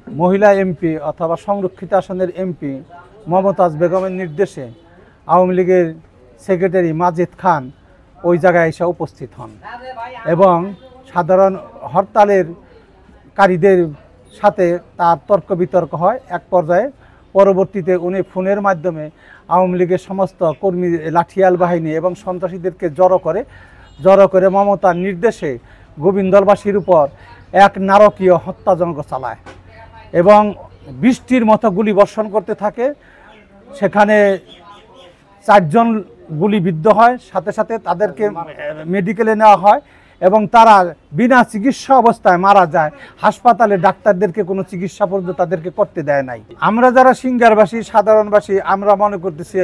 মহিলা এমপি অথবা সংরক্ষিত আসনের এমপি মমতাজ বেগমের নির্দেশে আওয়ামী লীগের সেক্রেটারি মাজেদ খান ওই জায়গায় এসে উপস্থিত হন এবং সাধারণ হরতালের কারীদের সাথে তার তর্ক বিতর্ক হয়। এক পর্যায়ে পরবর্তীতে উনি ফোনের মাধ্যমে আওয়ামী লীগের সমস্ত কর্মী, লাঠিয়াল বাহিনী এবং সন্ত্রাসীদেরকে জড়ো করে মমতার নির্দেশে গোবিন্দবাসীর উপর এক নারকীয় হত্যাযজ্ঞ চালায় এবং বৃষ্টির মতো গুলি বর্ষণ করতে থাকে। সেখানে 4 জন গুলিবিদ্ধ হয়, সাথে সাথে তাদেরকে মেডিকেলে নেওয়া হয় এবং তারা বিনা চিকিৎসা অবস্থায় মারা যায়। হাসপাতালে ডাক্তারদেরকে কোনো চিকিৎসা পর্যন্ত তাদেরকে করতে দেয় নাই। আমরা যারা সিঙ্গারবাসী, সাধারণবাসী, আমরা মনে করতেছি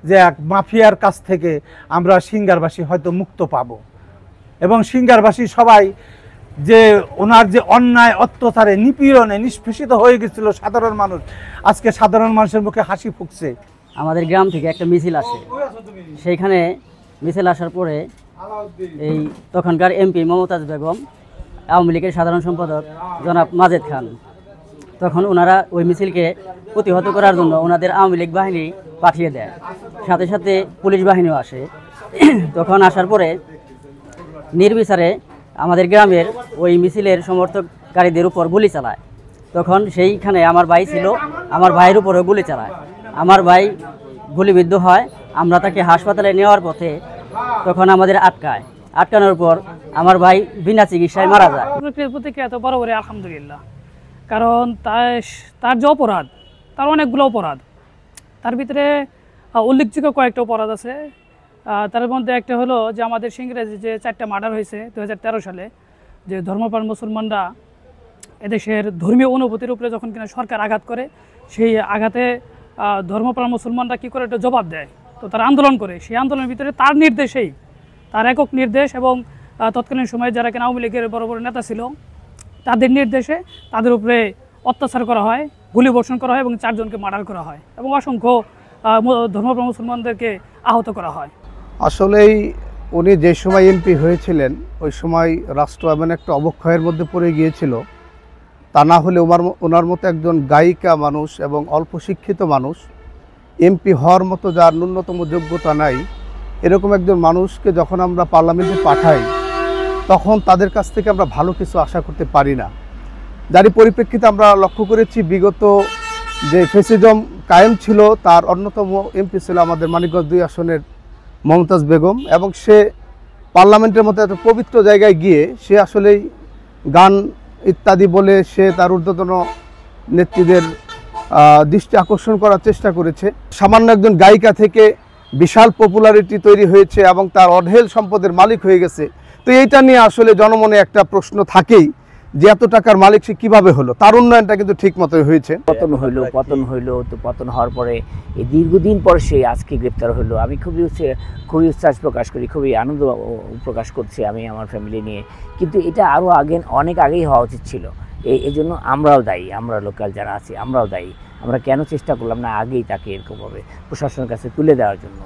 যে এক মাফিয়ার কাছ থেকে আমরা সিঙ্গারবাসী হয়তো মুক্ত পাব এবং সিঙ্গারবাসী সবাই যে ওনার যে অন্যায় অত্যাচারে নিপীড়নে নিষ্পেষিত হয়ে গেছিল সাধারণ মানুষ, আজকে সাধারণ মানুষের মুখে হাসি ফুটছে। আমাদের গ্রাম থেকে একটা মিছিল আসে, সেইখানে মিছিল আসার পরে এই তখনকার এমপি মমতাজ বেগম, আওয়ামী লীগের সাধারণ সম্পাদক জনাব মাজেদ খান, তখন ওনারা ওই মিছিলকে প্রতিহত করার জন্য ওনাদের আওয়ামী লীগ বাহিনী পাঠিয়ে দেয়, সাথে সাথে পুলিশ বাহিনীও আসে। তখন আসার পরে নির্বিচারে আমাদের গ্রামের ওই মিছিলের সমর্থককারীদের উপর গুলি চালায়। তখন সেইখানে আমার ভাই ছিল, আমার ভাইয়ের উপরেও গুলি চালায়। আমার ভাই গুলিবিদ্ধ হয়। আমরা তাকে হাসপাতালে নেওয়ার পথে তখন আমাদের আটকানোর পর আমার ভাই বিনা চিকিৎসায় মারা যায়। প্রতিক্রিয়া এত বরাবরই আলহামদুলিল্লাহ, কারণ তার যে অপরাধ, তার অনেকগুলো অপরাধ, তার ভিতরে উল্লেখযোগ্য কয়েকটা অপরাধ আছে। তার মধ্যে একটা হলো যে আমাদের সিংড়াজে যে 4টা মার্ডার হয়েছে 2013 সালে, যে ধর্মপ্রাণ মুসলমানরা এদেশের ধর্মীয় অনুভূতির উপরে যখন কিনা সরকার আঘাত করে, সেই আঘাতে ধর্মপ্রাণ মুসলমানরা কী করে একটা জবাব দেয়, তো তারা আন্দোলন করে। সেই আন্দোলনের ভিতরে তার নির্দেশেই, তার একক নির্দেশ এবং তৎকালীন সময়ে যারা কিনা আওয়ামী লীগের বড় বড় নেতা ছিল তাদের নির্দেশে তাদের উপরে অত্যাচার করা হয়, গুলিবর্ষণ করা হয় এবং 4 জনকে মার্ডার করা হয় এবং অসংখ্য ধর্মপ্রাণ মুসলমানদেরকে আহত করা হয়। আসলেই উনি যে সময় এমপি হয়েছিলেন ওই সময় রাষ্ট্র এমন একটা অবক্ষয়ের মধ্যে পড়ে গিয়েছিল। তা না হলে ওনার মতো একজন গায়িকা মানুষ এবং অল্প শিক্ষিত মানুষ, এমপি হওয়ার মতো যার ন্যূনতম যোগ্যতা নাই, এরকম একজন মানুষকে যখন আমরা পার্লামেন্টে পাঠাই তখন তাদের কাছ থেকে আমরা ভালো কিছু আশা করতে পারি না। যারই পরিপ্রেক্ষিতে আমরা লক্ষ্য করেছি বিগত যে ফ্যাসিজম কায়েম ছিল তার অন্যতম এমপি ছিল আমাদের মানিকগঞ্জ 2 আসনের মমতাজ বেগম, এবং সে পার্লামেন্টের মতো এত পবিত্র জায়গায় গিয়ে সে আসলেই গান ইত্যাদি বলে সে তার ঊর্ধ্বতন নেত্রীদের দৃষ্টি আকর্ষণ করার চেষ্টা করেছে। সামান্য একজন গায়িকা থেকে বিশাল পপুলারিটি তৈরি হয়েছে এবং তার অঢেল সম্পদের মালিক হয়ে গেছে। তো এইটা নিয়ে আসলে জনমনে একটা প্রশ্ন থাকেই যে এত টাকার মালিক সে কীভাবে হলো। তার উন্নয়নটা কিন্তু ঠিক মতোই হয়েছে। পতন হইলো তো পতন হওয়ার পরে এই দীর্ঘদিন পর সে আজকে গ্রেপ্তার হলো। আমি খুবই উচ্ছ্বাস প্রকাশ করি, খুবই আনন্দ প্রকাশ করছি আমি আমার ফ্যামিলি নিয়ে। কিন্তু এটা আরও অনেক আগেই হওয়া উচিত ছিল। এই জন্য আমরাও দায়ী, আমরা লোকাল যারা আছি আমরাও দায়ী। আমরা কেন চেষ্টা করলাম না আগেই তাকে এরকমভাবে প্রশাসনের কাছে তুলে দেওয়ার জন্য।